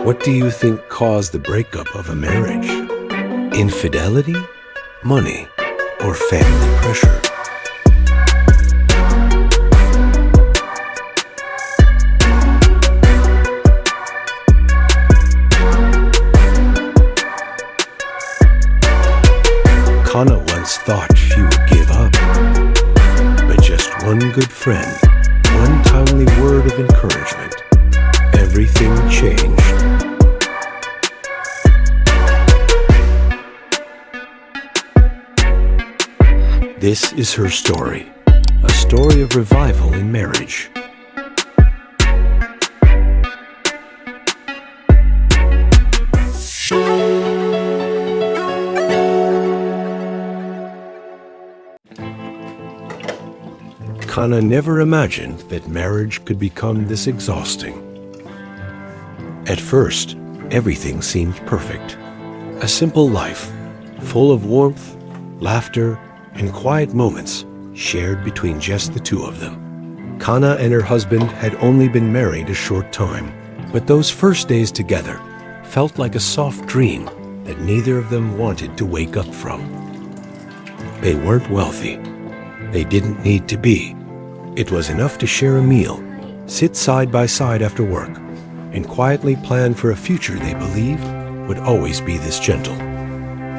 What do you think caused the breakup of a marriage? Infidelity, money, or family pressure? Kana once thought she would give up, but just one good friend, one timely word of encouragement, everything changed. This is her story, a story of revival in marriage. Kana never imagined that marriage could become this exhausting. At first, everything seemed perfect. A simple life, full of warmth, laughter, and quiet moments shared between just the two of them. Kana and her husband had only been married a short time, but those first days together felt like a soft dream that neither of them wanted to wake up from. They weren't wealthy. They didn't need to be. It was enough to share a meal, sit side by side after work, and quietly plan for a future they believed would always be this gentle.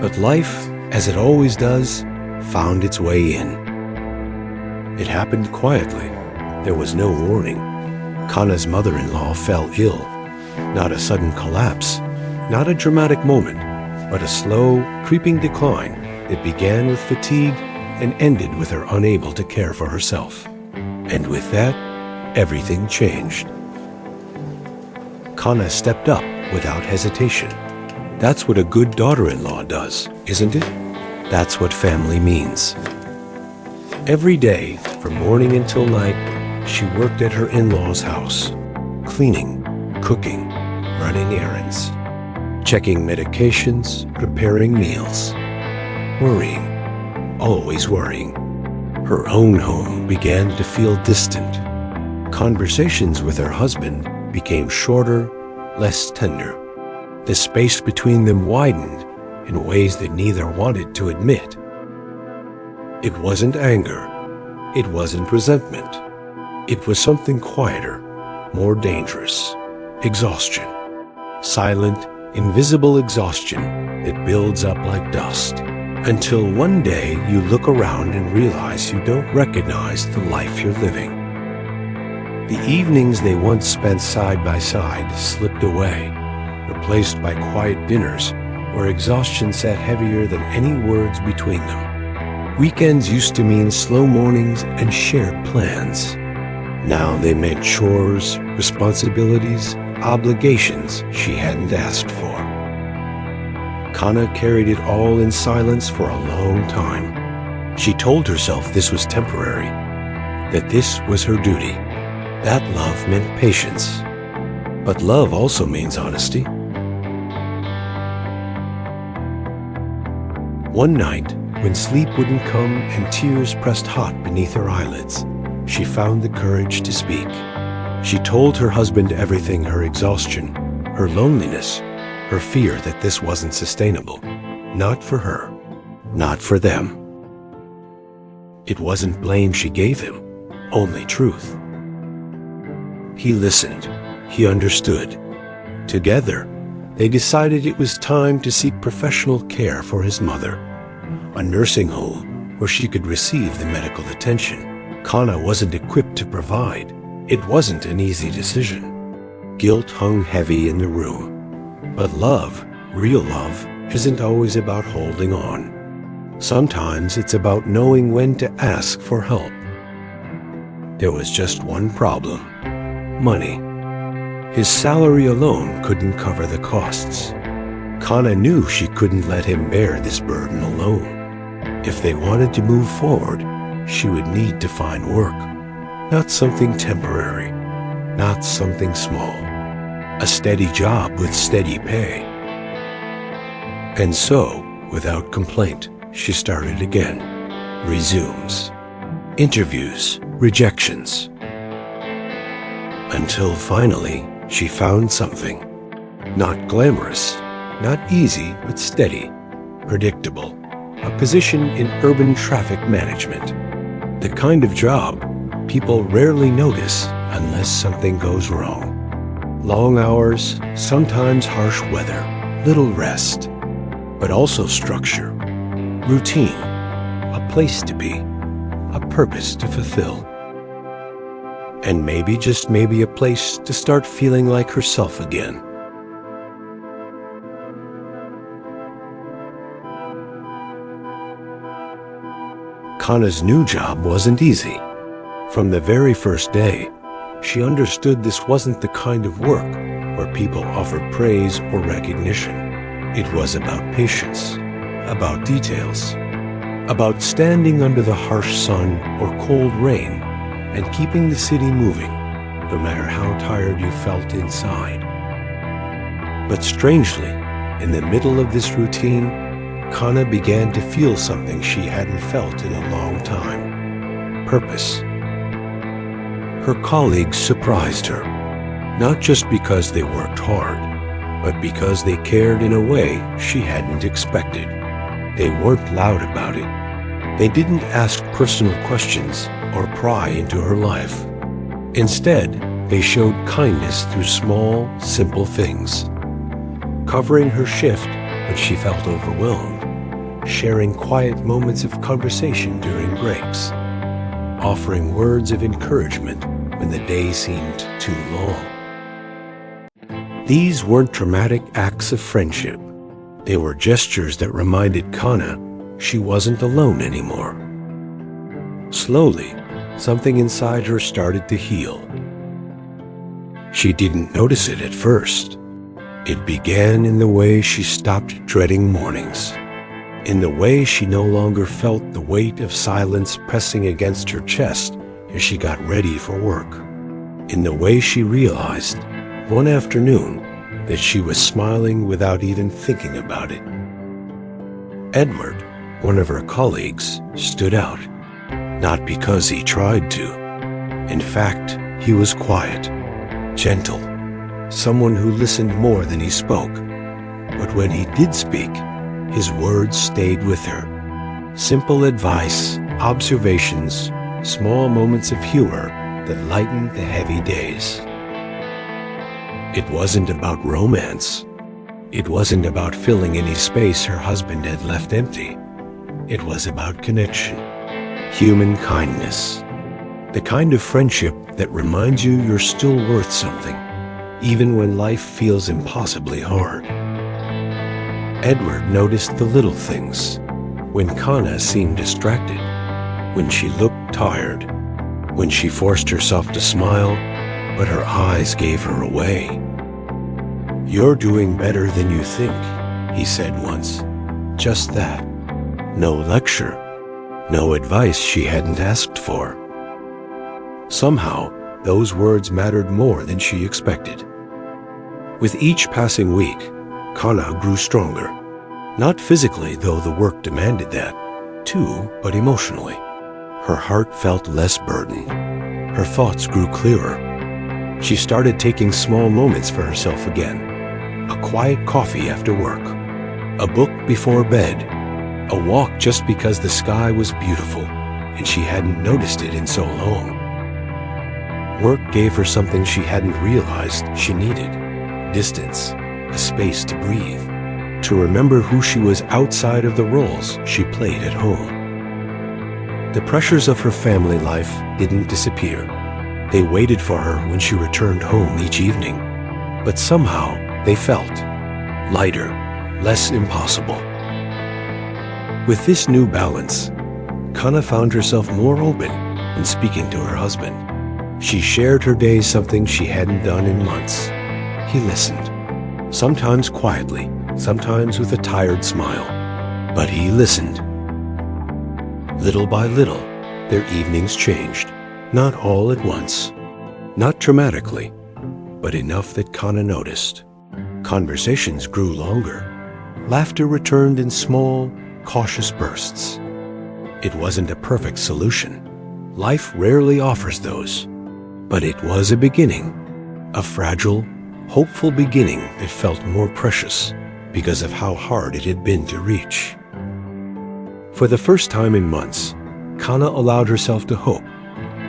But life, as it always does, found its way in. It happened quietly. There was no warning. Kana's mother-in-law fell ill. Not a sudden collapse, not a dramatic moment, but a slow, creeping decline that began with fatigue and ended with her unable to care for herself. And with that, everything changed. Kana stepped up without hesitation. That's what a good daughter-in-law does, isn't it? That's what family means. Every day, from morning until night, she worked at her in-laws' house, cleaning, cooking, running errands, checking medications, preparing meals, worrying, always worrying. Her own home began to feel distant. Conversations with her husband became shorter, less tender. The space between them widened in ways that neither wanted to admit. It wasn't anger. It wasn't resentment. It was something quieter, more dangerous. Exhaustion. Silent, invisible exhaustion that builds up like dust. Until one day you look around and realize you don't recognize the life you're living. The evenings they once spent side by side slipped away, replaced by quiet dinners where exhaustion sat heavier than any words between them. Weekends used to mean slow mornings and shared plans. Now they meant chores, responsibilities, obligations she hadn't asked for. Kana carried it all in silence for a long time. She told herself this was temporary, that this was her duty. That love meant patience. But love also means honesty. One night, when sleep wouldn't come and tears pressed hot beneath her eyelids, she found the courage to speak. She told her husband everything: her exhaustion, her loneliness, her fear that this wasn't sustainable. Not for her, not for them. It wasn't blame she gave him, only truth. He listened. He understood. Together, they decided it was time to seek professional care for his mother. A nursing home where she could receive the medical attention Kana wasn't equipped to provide. It wasn't an easy decision. Guilt hung heavy in the room. But love, real love, isn't always about holding on. Sometimes it's about knowing when to ask for help. There was just one problem: money. His salary alone couldn't cover the costs. Kana knew she couldn't let him bear this burden alone. If they wanted to move forward, she would need to find work. Not something temporary, not something small. A steady job with steady pay. And so, without complaint, she started again. Resumes. Interviews, rejections. Until finally, she found something. Not glamorous, not easy, but steady, predictable. A position in urban traffic management. The kind of job people rarely notice unless something goes wrong. Long hours, sometimes harsh weather, little rest, but also structure, routine, a place to be, a purpose to fulfill. And maybe, just maybe, a place to start feeling like herself again. Kana's new job wasn't easy. From the very first day, she understood this wasn't the kind of work where people offered praise or recognition. It was about patience, about details, about standing under the harsh sun or cold rain and keeping the city moving, no matter how tired you felt inside. But strangely, in the middle of this routine, Kana began to feel something she hadn't felt in a long time: purpose. Her colleagues surprised her, not just because they worked hard, but because they cared in a way she hadn't expected. They weren't loud about it. They didn't ask personal questions or pry into her life. Instead, they showed kindness through small, simple things. Covering her shift when she felt overwhelmed, sharing quiet moments of conversation during breaks, offering words of encouragement when the day seemed too long. These weren't dramatic acts of friendship. They were gestures that reminded Kana she wasn't alone anymore. Slowly, something inside her started to heal. She didn't notice it at first. It began in the way she stopped dreading mornings, in the way she no longer felt the weight of silence pressing against her chest as she got ready for work, in the way she realized, one afternoon, that she was smiling without even thinking about it. Edward, one of her colleagues, stood out, not because he tried to. In fact, he was quiet, gentle, someone who listened more than he spoke. But when he did speak, his words stayed with her. Simple advice, observations, small moments of humor that lightened the heavy days. It wasn't about romance. It wasn't about filling any space her husband had left empty. It was about connection, human kindness, the kind of friendship that reminds you you're still worth something, even when life feels impossibly hard. Edward noticed the little things, when Kana seemed distracted, when she looked tired, when she forced herself to smile, but her eyes gave her away. "You're doing better than you think," he said once. Just that. No lecture, no advice she hadn't asked for. Somehow, those words mattered more than she expected. With each passing week, Kana grew stronger. Not physically, though the work demanded that, too, but emotionally. Her heart felt less burdened. Her thoughts grew clearer. She started taking small moments for herself again. A quiet coffee after work, a book before bed, a walk just because the sky was beautiful and she hadn't noticed it in so long. Work gave her something she hadn't realized she needed: distance, a space to breathe, to remember who she was outside of the roles she played at home. The pressures of her family life didn't disappear. They waited for her when she returned home each evening, but somehow they felt lighter, less impossible. With this new balance, Kana found herself more open when speaking to her husband. She shared her days, something she hadn't done in months. He listened, sometimes quietly, sometimes with a tired smile, but he listened. Little by little, their evenings changed, not all at once, not dramatically, but enough that Kana noticed. Conversations grew longer. Laughter returned in small, cautious bursts. It wasn't a perfect solution. Life rarely offers those. But it was a beginning, a fragile, hopeful beginning that felt more precious because of how hard it had been to reach. For the first time in months, Kana allowed herself to hope,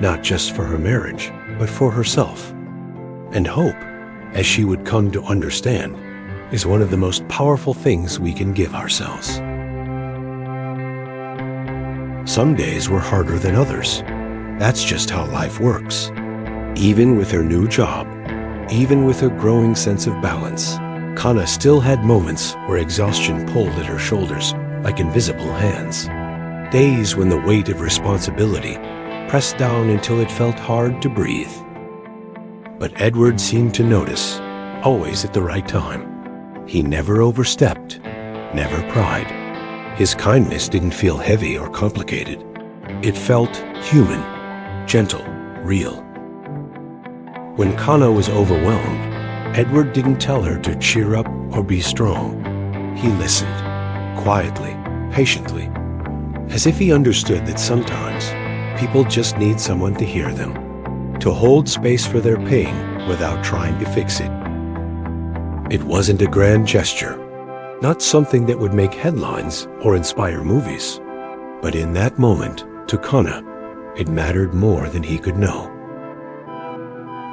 not just for her marriage, but for herself. And hope, as she would come to understand, is one of the most powerful things we can give ourselves. Some days were harder than others. That's just how life works. Even with her new job, even with her growing sense of balance, Kana still had moments where exhaustion pulled at her shoulders like invisible hands. Days when the weight of responsibility pressed down until it felt hard to breathe. But Edward seemed to notice, always at the right time. He never overstepped, never pried. His kindness didn't feel heavy or complicated. It felt human, gentle, real. When Kana was overwhelmed, Edward didn't tell her to cheer up or be strong. He listened, quietly, patiently, as if he understood that sometimes people just need someone to hear them, to hold space for their pain without trying to fix it. It wasn't a grand gesture, not something that would make headlines or inspire movies. But in that moment, to Kana, it mattered more than he could know.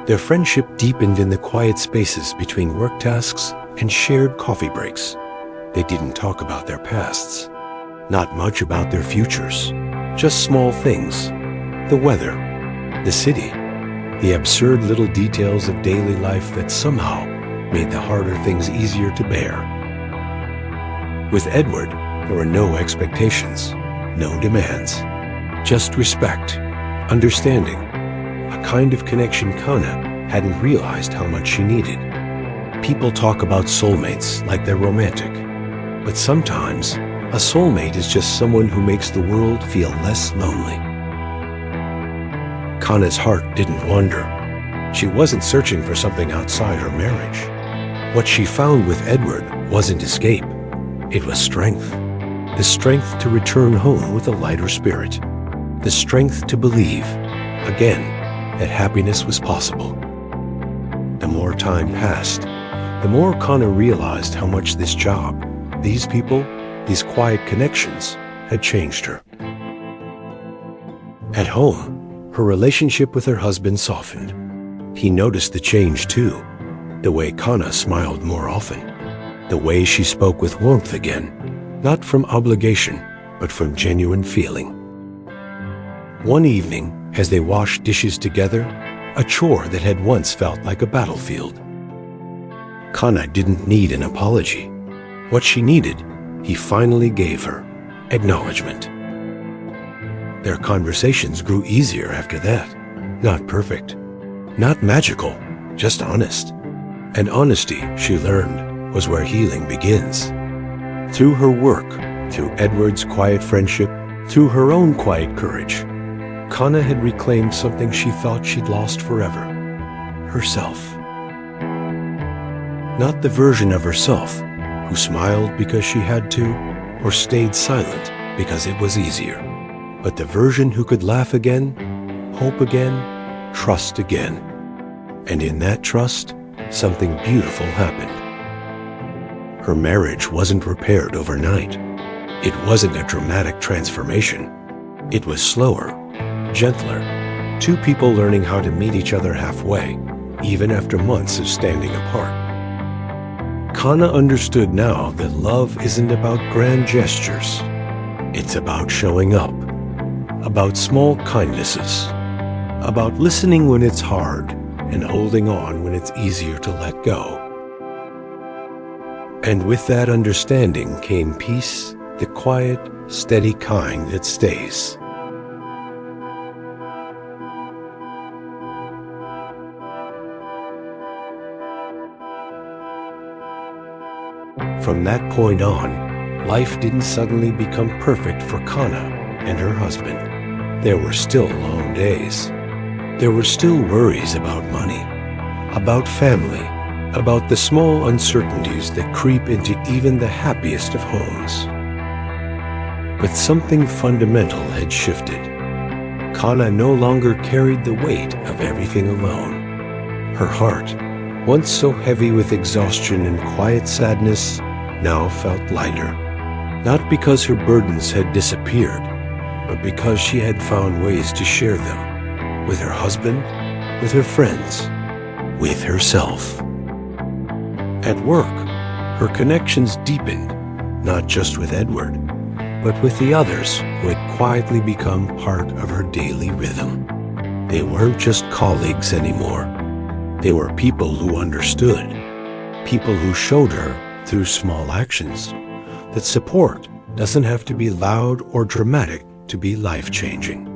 Their friendship deepened in the quiet spaces between work tasks and shared coffee breaks. They didn't talk about their pasts, not much about their futures, just small things, the weather, the city, the absurd little details of daily life that somehow made the harder things easier to bear. With Edward, there were no expectations, no demands, just respect, understanding, a kind of connection Kana hadn't realized how much she needed. People talk about soulmates like they're romantic, but sometimes a soulmate is just someone who makes the world feel less lonely. Kana's heart didn't wander. She wasn't searching for something outside her marriage. What she found with Edward wasn't escape. It was strength. The strength to return home with a lighter spirit. The strength to believe, again, that happiness was possible. The more time passed, the more Kana realized how much this job, these people, these quiet connections had changed her. At home, her relationship with her husband softened. He noticed the change too. The way Kana smiled more often. The way she spoke with warmth again, not from obligation, but from genuine feeling. One evening, as they washed dishes together, a chore that had once felt like a battlefield. Kana didn't need an apology. What she needed, he finally gave her, acknowledgement. Their conversations grew easier after that. Not perfect, not magical, just honest. And honesty, she learned, was where healing begins. Through her work, through Edward's quiet friendship, through her own quiet courage, Kana had reclaimed something she thought she'd lost forever, herself. Not the version of herself who smiled because she had to, or stayed silent because it was easier, but the version who could laugh again, hope again, trust again. And in that trust, something beautiful happened. Her marriage wasn't repaired overnight. It wasn't a dramatic transformation. It was slower, gentler, two people learning how to meet each other halfway, even after months of standing apart. Kana understood now that love isn't about grand gestures. It's about showing up, about small kindnesses, about listening when it's hard and holding on when it's easier to let go. And with that understanding came peace, the quiet, steady kind that stays. From that point on, life didn't suddenly become perfect for Kana and her husband. There were still long days. There were still worries about money, about family, about the small uncertainties that creep into even the happiest of homes. But something fundamental had shifted. Kana no longer carried the weight of everything alone. Her heart, once so heavy with exhaustion and quiet sadness, now felt lighter. Not because her burdens had disappeared, but because she had found ways to share them with her husband, with her friends, with herself. At work, her connections deepened, not just with Edward, but with the others who had quietly become part of her daily rhythm. They weren't just colleagues anymore. They were people who understood, people who showed her through small actions that support doesn't have to be loud or dramatic to be life-changing.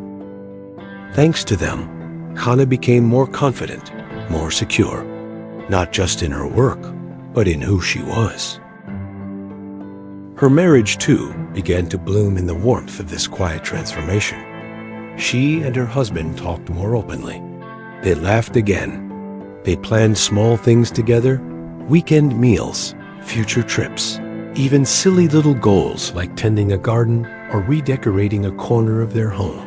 Thanks to them, Kana became more confident, more secure, not just in her work, but in who she was. Her marriage, too, began to bloom in the warmth of this quiet transformation. She and her husband talked more openly. They laughed again. They planned small things together, weekend meals, future trips, even silly little goals like tending a garden or redecorating a corner of their home.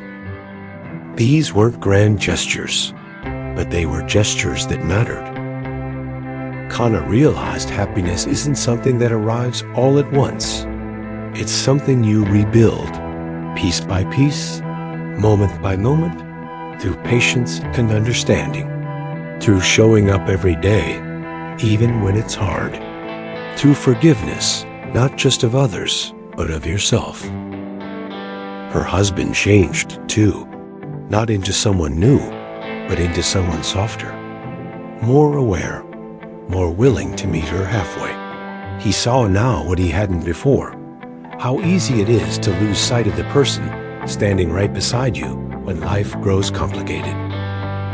These weren't grand gestures, but they were gestures that mattered. Kana realized happiness isn't something that arrives all at once. It's something you rebuild, piece by piece, moment by moment, through patience and understanding, through showing up every day, even when it's hard, through forgiveness, not just of others, but of yourself. Her husband changed, too, not into someone new, but into someone softer, more aware, more willing to meet her halfway. He saw now what he hadn't before, how easy it is to lose sight of the person standing right beside you when life grows complicated.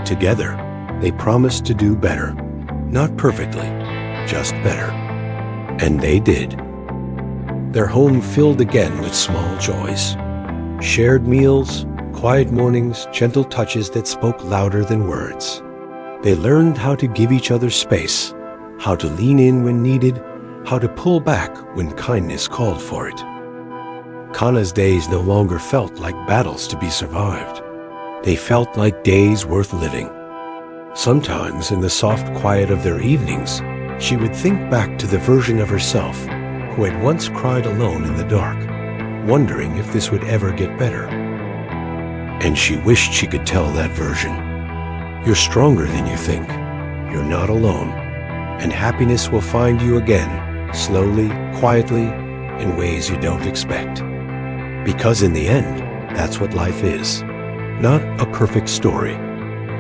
Together, they promised to do better, not perfectly, just better. And they did. Their home filled again with small joys. Shared meals, quiet mornings, gentle touches that spoke louder than words. They learned how to give each other space, how to lean in when needed, how to pull back when kindness called for it. Kana's days no longer felt like battles to be survived. They felt like days worth living. Sometimes, in the soft quiet of their evenings, she would think back to the version of herself who had once cried alone in the dark, wondering if this would ever get better. And she wished she could tell that version, "You're stronger than you think. You're not alone. And happiness will find you again, slowly, quietly, in ways you don't expect." Because in the end, that's what life is. Not a perfect story,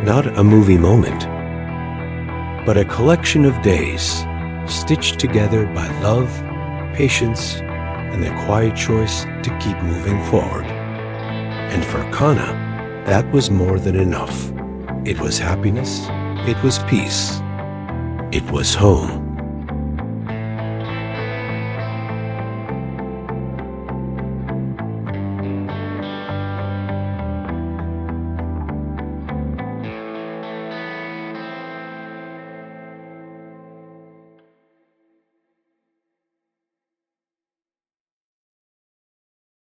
not a movie moment, but a collection of days stitched together by love, patience, and the quiet choice to keep moving forward. And for Kana, that was more than enough. It was happiness, it was peace, it was home.